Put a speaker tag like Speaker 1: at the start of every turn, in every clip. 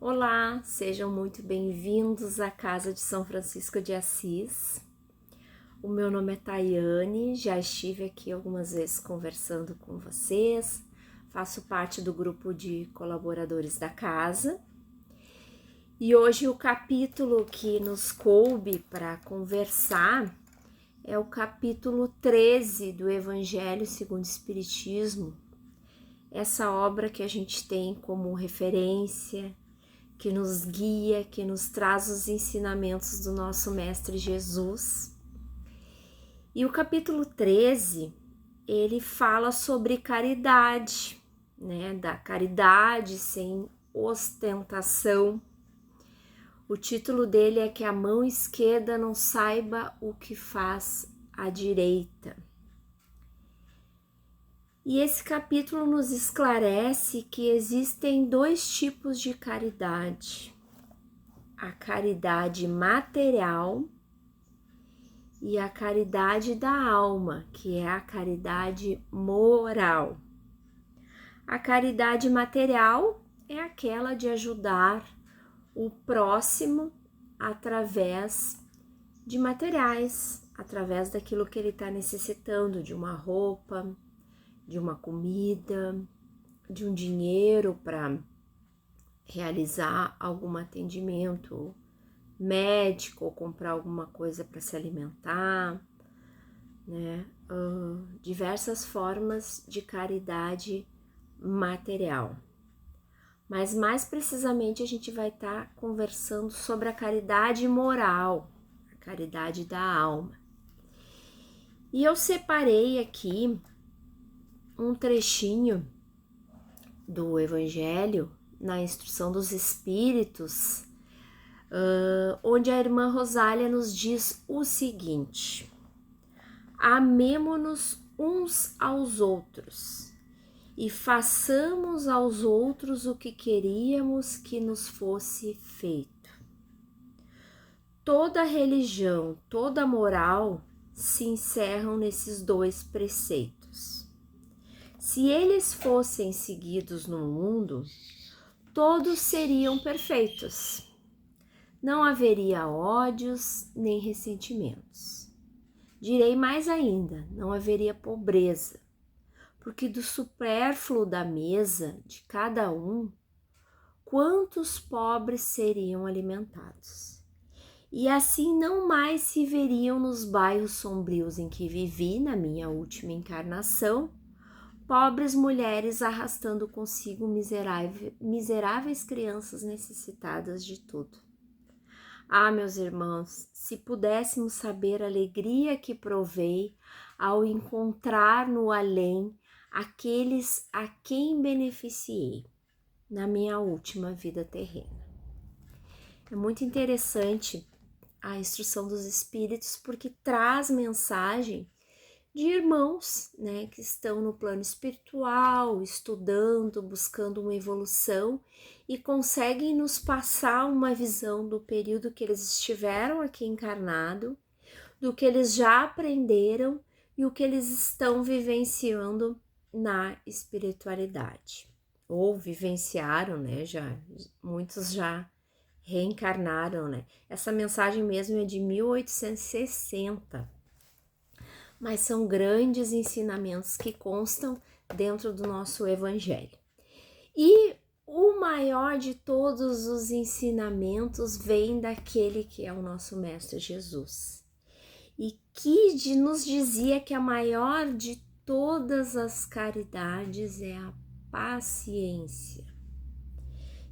Speaker 1: Olá, sejam muito bem-vindos à Casa de São Francisco de Assis. O meu nome é Tayane, já estive aqui algumas vezes conversando com vocês, faço parte do grupo de colaboradores da casa. E hoje o capítulo que nos coube para conversar é o capítulo 13 do Evangelho segundo o Espiritismo, essa obra que a gente tem como referência, que nos guia, que nos traz os ensinamentos do nosso Mestre Jesus. E o capítulo 13, ele fala sobre caridade, né? Da caridade sem ostentação. O título dele é Que a mão esquerda não saiba o que faz a direita. E esse capítulo nos esclarece que existem dois tipos de caridade: a caridade material e a caridade da alma, que é a caridade moral. A caridade material é aquela de ajudar o próximo através de materiais, através daquilo que ele está necessitando, de uma roupa, de uma comida, de um dinheiro para realizar algum atendimento médico ou comprar alguma coisa para se alimentar, né? Diversas formas de caridade material. Mas mais precisamente a gente vai estar conversando sobre a caridade moral, a caridade da alma. E eu separei aqui um trechinho do Evangelho na Instrução dos Espíritos, onde a irmã Rosália nos diz o seguinte: amemo-nos uns aos outros e façamos aos outros o que queríamos que nos fosse feito. Toda religião, toda moral se encerram nesses dois preceitos. Se eles fossem seguidos no mundo, todos seriam perfeitos. Não haveria ódios nem ressentimentos. Direi mais ainda, não haveria pobreza, porque do supérfluo da mesa de cada um, quantos pobres seriam alimentados? E assim não mais se veriam nos bairros sombrios em que vivi na minha última encarnação, pobres mulheres arrastando consigo miseráveis crianças necessitadas de tudo. Ah, meus irmãos, se pudéssemos saber a alegria que provei ao encontrar no além aqueles a quem beneficiei na minha última vida terrena. É muito interessante a instrução dos espíritos porque traz mensagem de irmãos, né, que estão no plano espiritual, estudando, buscando uma evolução e conseguem nos passar uma visão do período que eles estiveram aqui encarnado, do que eles já aprenderam e o que eles estão vivenciando na espiritualidade. Ou vivenciaram, né? Muitos já reencarnaram, né? Essa mensagem mesmo é de 1860. Mas são grandes ensinamentos que constam dentro do nosso evangelho. E o maior de todos os ensinamentos vem daquele que é o nosso Mestre Jesus. E que nos dizia que a maior de todas as caridades é a paciência.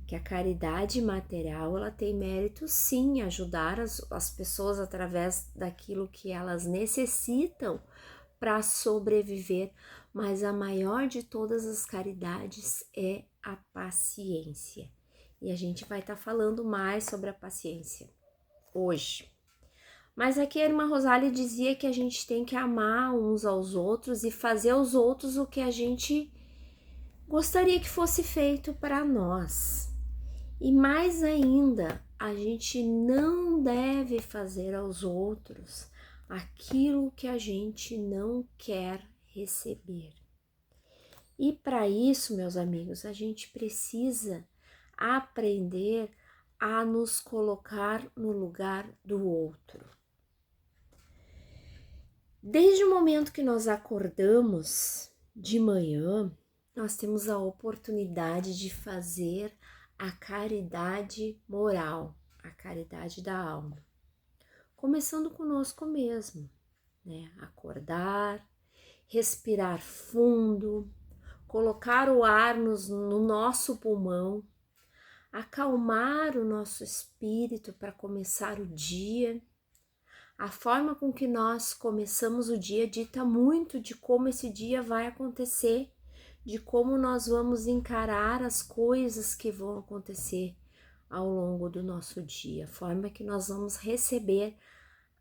Speaker 1: Que a caridade material, ela tem mérito sim, ajudar as pessoas através daquilo que elas necessitam para sobreviver, mas a maior de todas as caridades é a paciência. E a gente vai estar falando mais sobre a paciência hoje. Mas aqui a irmã Rosália dizia que a gente tem que amar uns aos outros e fazer aos outros o que a gente gostaria que fosse feito para nós. E mais ainda, a gente não deve fazer aos outros aquilo que a gente não quer receber. E para isso, meus amigos, a gente precisa aprender a nos colocar no lugar do outro. Desde o momento que nós acordamos de manhã, nós temos a oportunidade de fazer a caridade moral, a caridade da alma. Começando conosco mesmo, né? Acordar, respirar fundo, colocar o ar no nosso pulmão, acalmar o nosso espírito para começar o dia. A forma com que nós começamos o dia dita muito de como esse dia vai acontecer, de como nós vamos encarar as coisas que vão acontecer ao longo do nosso dia, a forma que nós vamos receber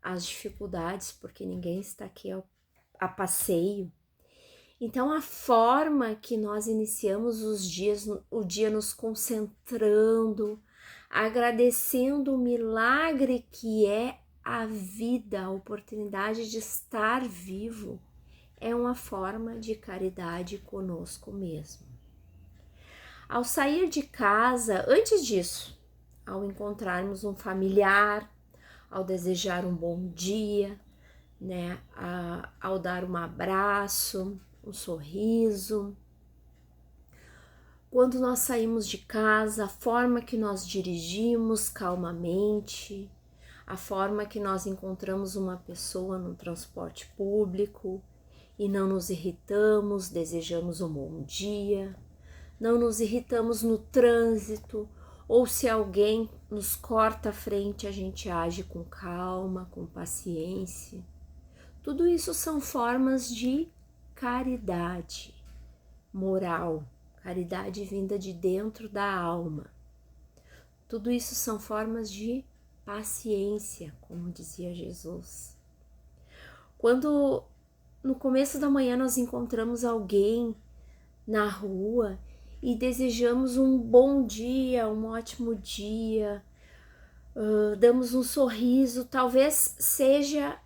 Speaker 1: as dificuldades, porque ninguém está aqui a passeio. Então, a forma que nós iniciamos o dia nos concentrando, agradecendo o milagre que é a vida, a oportunidade de estar vivo, é uma forma de caridade conosco mesmo. Ao sair de casa, antes disso, ao encontrarmos um familiar, ao desejar um bom dia, né, ao dar um abraço, um sorriso. Quando nós saímos de casa, a forma que nós dirigimos calmamente, a forma que nós encontramos uma pessoa no transporte público e não nos irritamos, desejamos um bom dia, não nos irritamos no trânsito, ou se alguém nos corta a frente, a gente age com calma, com paciência. Tudo isso são formas de caridade moral, caridade vinda de dentro da alma. Tudo isso são formas de paciência, como dizia Jesus. Quando no começo da manhã nós encontramos alguém na rua e desejamos um bom dia, um ótimo dia, damos um sorriso, talvez seja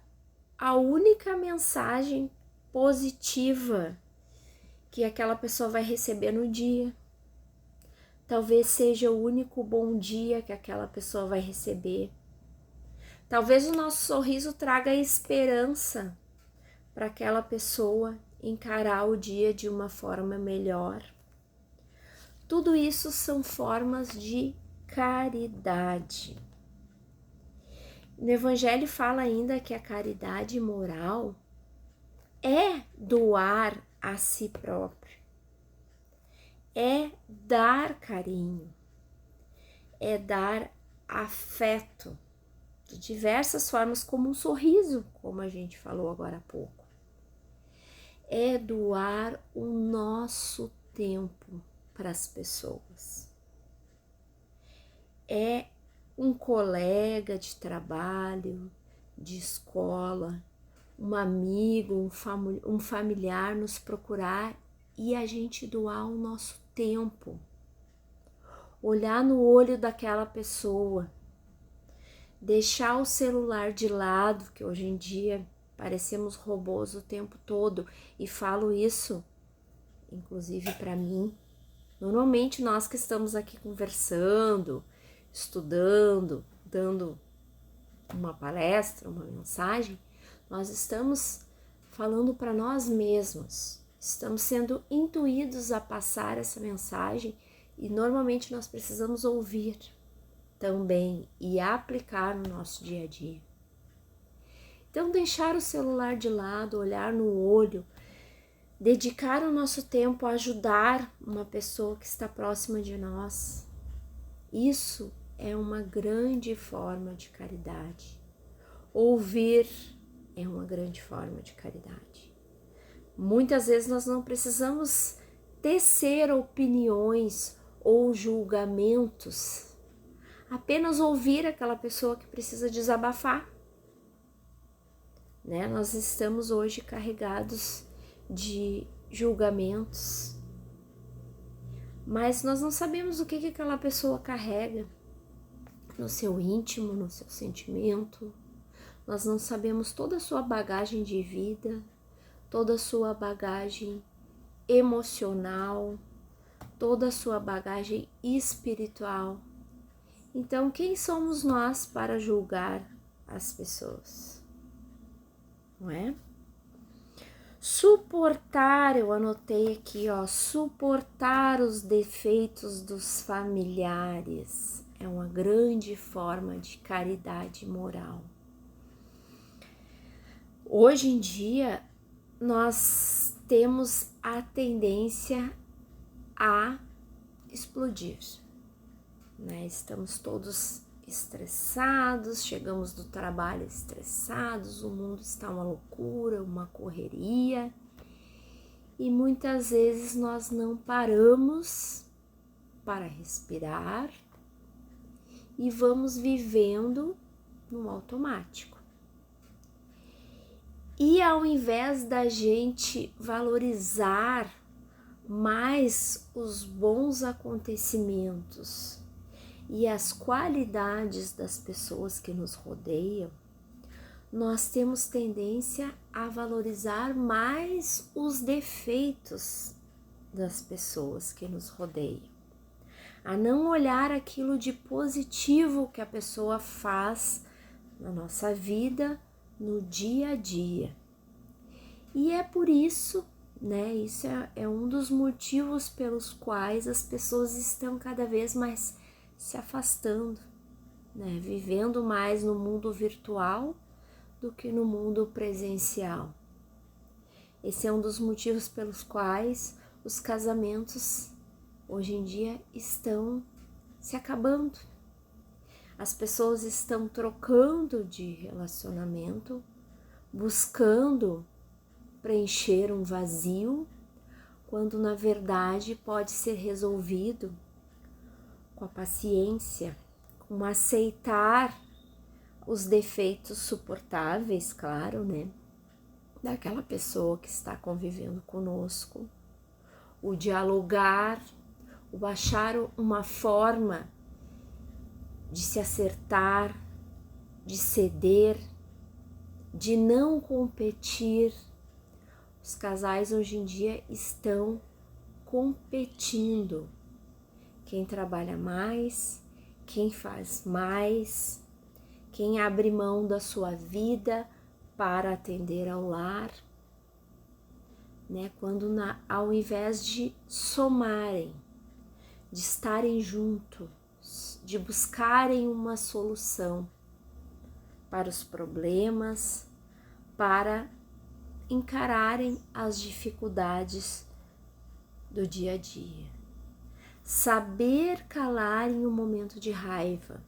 Speaker 1: a única mensagem positiva que aquela pessoa vai receber no dia. Talvez seja o único bom dia que aquela pessoa vai receber. Talvez o nosso sorriso traga esperança para aquela pessoa encarar o dia de uma forma melhor. Tudo isso são formas de caridade. No Evangelho fala ainda que a caridade moral é doar a si próprio, é dar carinho, é dar afeto de diversas formas, como um sorriso, como a gente falou agora há pouco. É doar o nosso tempo para as pessoas. É um colega de trabalho, de escola, um amigo, um familiar nos procurar e a gente doar o nosso tempo. Olhar no olho daquela pessoa, deixar o celular de lado, que hoje em dia parecemos robôs o tempo todo, e falo isso, inclusive para mim. Normalmente nós que estamos aqui conversando, estudando, dando uma palestra, uma mensagem, nós estamos falando para nós mesmos, estamos sendo intuídos a passar essa mensagem e normalmente nós precisamos ouvir também e aplicar no nosso dia a dia. Então, deixar o celular de lado, olhar no olho, dedicar o nosso tempo a ajudar uma pessoa que está próxima de nós, isso é uma grande forma de caridade. Ouvir é uma grande forma de caridade. Muitas vezes nós não precisamos tecer opiniões ou julgamentos, apenas ouvir aquela pessoa que precisa desabafar. Né? Nós estamos hoje carregados de julgamentos, mas nós não sabemos o que aquela pessoa carrega no seu íntimo, no seu sentimento. Nós não sabemos toda a sua bagagem de vida, toda a sua bagagem emocional, toda a sua bagagem espiritual. Então, quem somos nós para julgar as pessoas? Não é? Suportar, eu anotei aqui, ó, suportar os defeitos dos familiares é uma grande forma de caridade moral. Hoje em dia, nós temos a tendência a explodir, né? Estamos todos estressados, chegamos do trabalho estressados, o mundo está uma loucura, uma correria, e muitas vezes nós não paramos para respirar e vamos vivendo no automático. E ao invés da gente valorizar mais os bons acontecimentos e as qualidades das pessoas que nos rodeiam, nós temos tendência a valorizar mais os defeitos das pessoas que nos rodeiam, a não olhar aquilo de positivo que a pessoa faz na nossa vida, no dia a dia. E é por isso, né, isso é um dos motivos pelos quais as pessoas estão cada vez mais se afastando, né, vivendo mais no mundo virtual do que no mundo presencial. Esse é um dos motivos pelos quais os casamentos hoje em dia estão se acabando. As pessoas estão trocando de relacionamento, buscando preencher um vazio, quando na verdade pode ser resolvido com a paciência, com aceitar os defeitos suportáveis, claro, né, daquela pessoa que está convivendo conosco, o dialogar, o achar uma forma de se acertar, de ceder, de não competir. Os casais hoje em dia estão competindo. Quem trabalha mais, quem faz mais, quem abre mão da sua vida para atender ao lar, né? Quando ao invés de somarem, de estarem juntos, de buscarem uma solução para os problemas, para encararem as dificuldades do dia a dia. Saber calar em um momento de raiva.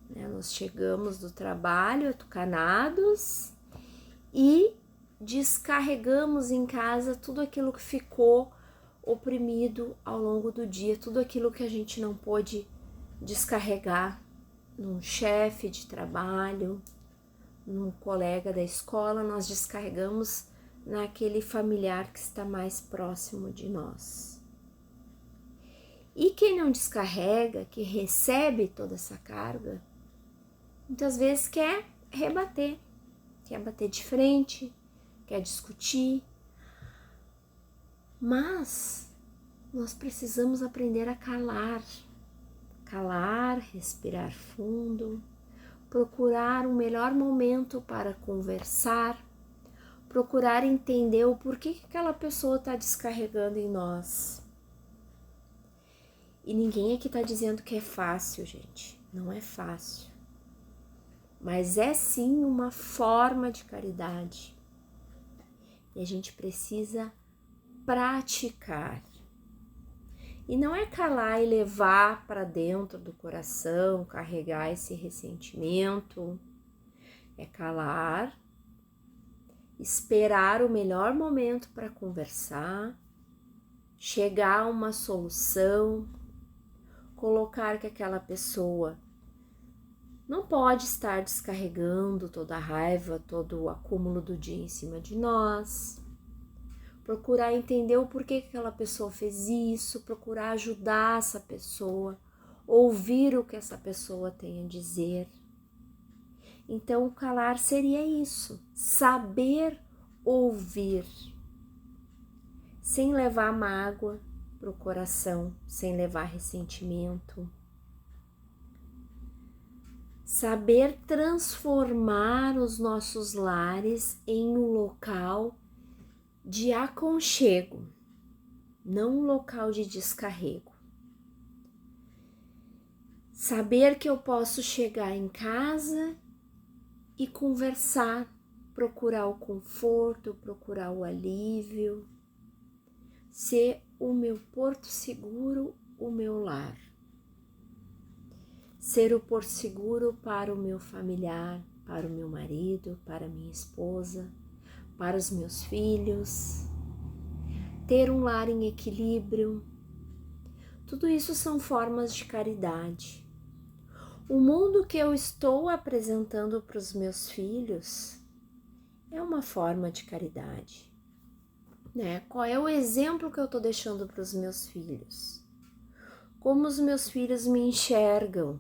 Speaker 1: Né? Nós chegamos do trabalho atucanados e descarregamos em casa tudo aquilo que ficou oprimido ao longo do dia, tudo aquilo que a gente não pôde descarregar num chefe de trabalho, num colega da escola, nós descarregamos naquele familiar que está mais próximo de nós. E quem não descarrega, que recebe toda essa carga, muitas vezes quer rebater, quer bater de frente, quer discutir. Mas nós precisamos aprender a calar, respirar fundo, procurar um melhor momento para conversar, procurar entender o porquê que aquela pessoa está descarregando em nós. E ninguém aqui está dizendo que é fácil, gente, não é fácil. Mas é sim uma forma de caridade. E a gente precisa praticar. E não é calar e levar para dentro do coração, carregar esse ressentimento. É calar, esperar o melhor momento para conversar, chegar a uma solução, colocar que aquela pessoa não pode estar descarregando toda a raiva, todo o acúmulo do dia em cima de nós. Procurar entender o porquê que aquela pessoa fez isso, procurar ajudar essa pessoa, ouvir o que essa pessoa tem a dizer. Então, o calar seria isso, saber ouvir, sem levar mágoa, para o coração sem levar ressentimento. Saber transformar os nossos lares em um local de aconchego, não um local de descarrego. Saber que eu posso chegar em casa e conversar, procurar o conforto, procurar o alívio, ser o meu porto seguro, o meu lar. Ser o porto seguro para o meu familiar, para o meu marido, para a minha esposa, para os meus filhos. Ter um lar em equilíbrio. Tudo isso são formas de caridade. O mundo que eu estou apresentando para os meus filhos é uma forma de caridade, né? Qual é o exemplo que eu estou deixando para os meus filhos? Como os meus filhos me enxergam?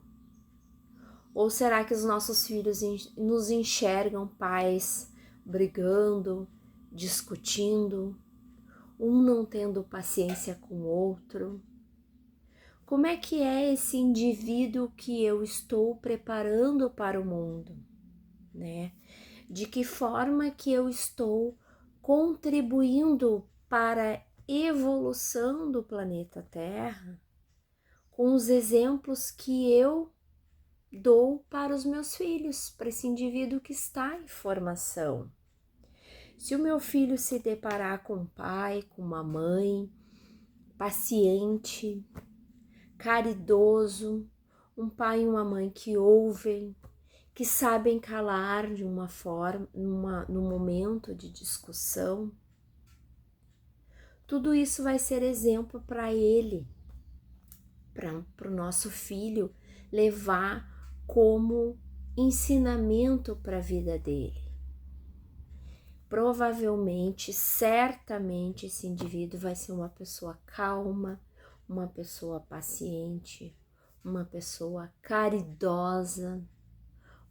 Speaker 1: Ou será que os nossos filhos nos enxergam pais brigando, discutindo, um não tendo paciência com o outro? Como é que é esse indivíduo que eu estou preparando para o mundo, né? De que forma que eu estou contribuindo para a evolução do planeta Terra com os exemplos que eu dou para os meus filhos, para esse indivíduo que está em formação. Se o meu filho se deparar com um pai, com uma mãe, paciente, caridoso, um pai e uma mãe que ouvem, que sabem calar de uma forma, no momento de discussão, tudo isso vai ser exemplo para ele, para o nosso filho levar como ensinamento para a vida dele. Provavelmente, certamente, esse indivíduo vai ser uma pessoa calma, uma pessoa paciente, uma pessoa caridosa,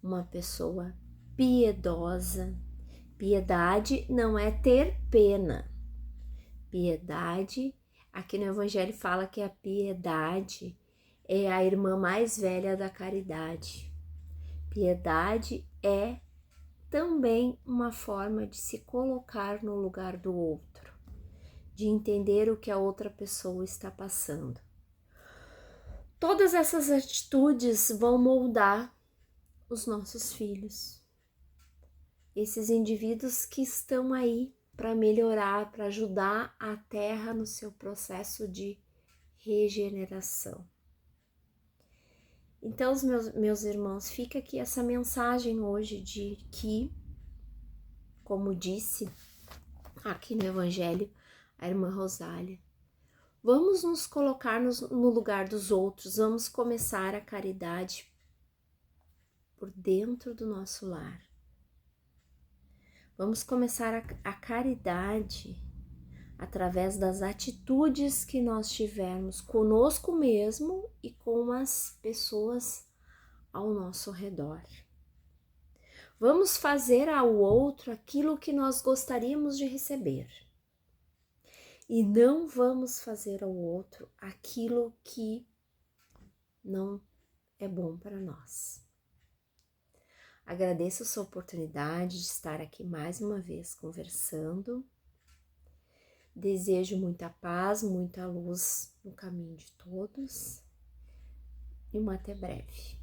Speaker 1: uma pessoa piedosa. Piedade não é ter pena. Piedade, aqui no Evangelho fala que a piedade é a irmã mais velha da caridade. Piedade é também uma forma de se colocar no lugar do outro, de entender o que a outra pessoa está passando. Todas essas atitudes vão moldar os nossos filhos, esses indivíduos que estão aí para melhorar, para ajudar a Terra no seu processo de regeneração. Então, meus irmãos, fica aqui essa mensagem hoje de que, como disse aqui no Evangelho a irmã Rosália, vamos nos colocar no lugar dos outros, vamos começar a caridade por dentro do nosso lar. Vamos começar a caridade através das atitudes que nós tivermos conosco mesmo e com as pessoas ao nosso redor. Vamos fazer ao outro aquilo que nós gostaríamos de receber. E não vamos fazer ao outro aquilo que não é bom para nós. Agradeço a sua oportunidade de estar aqui mais uma vez conversando. Desejo muita paz, muita luz no caminho de todos e até breve.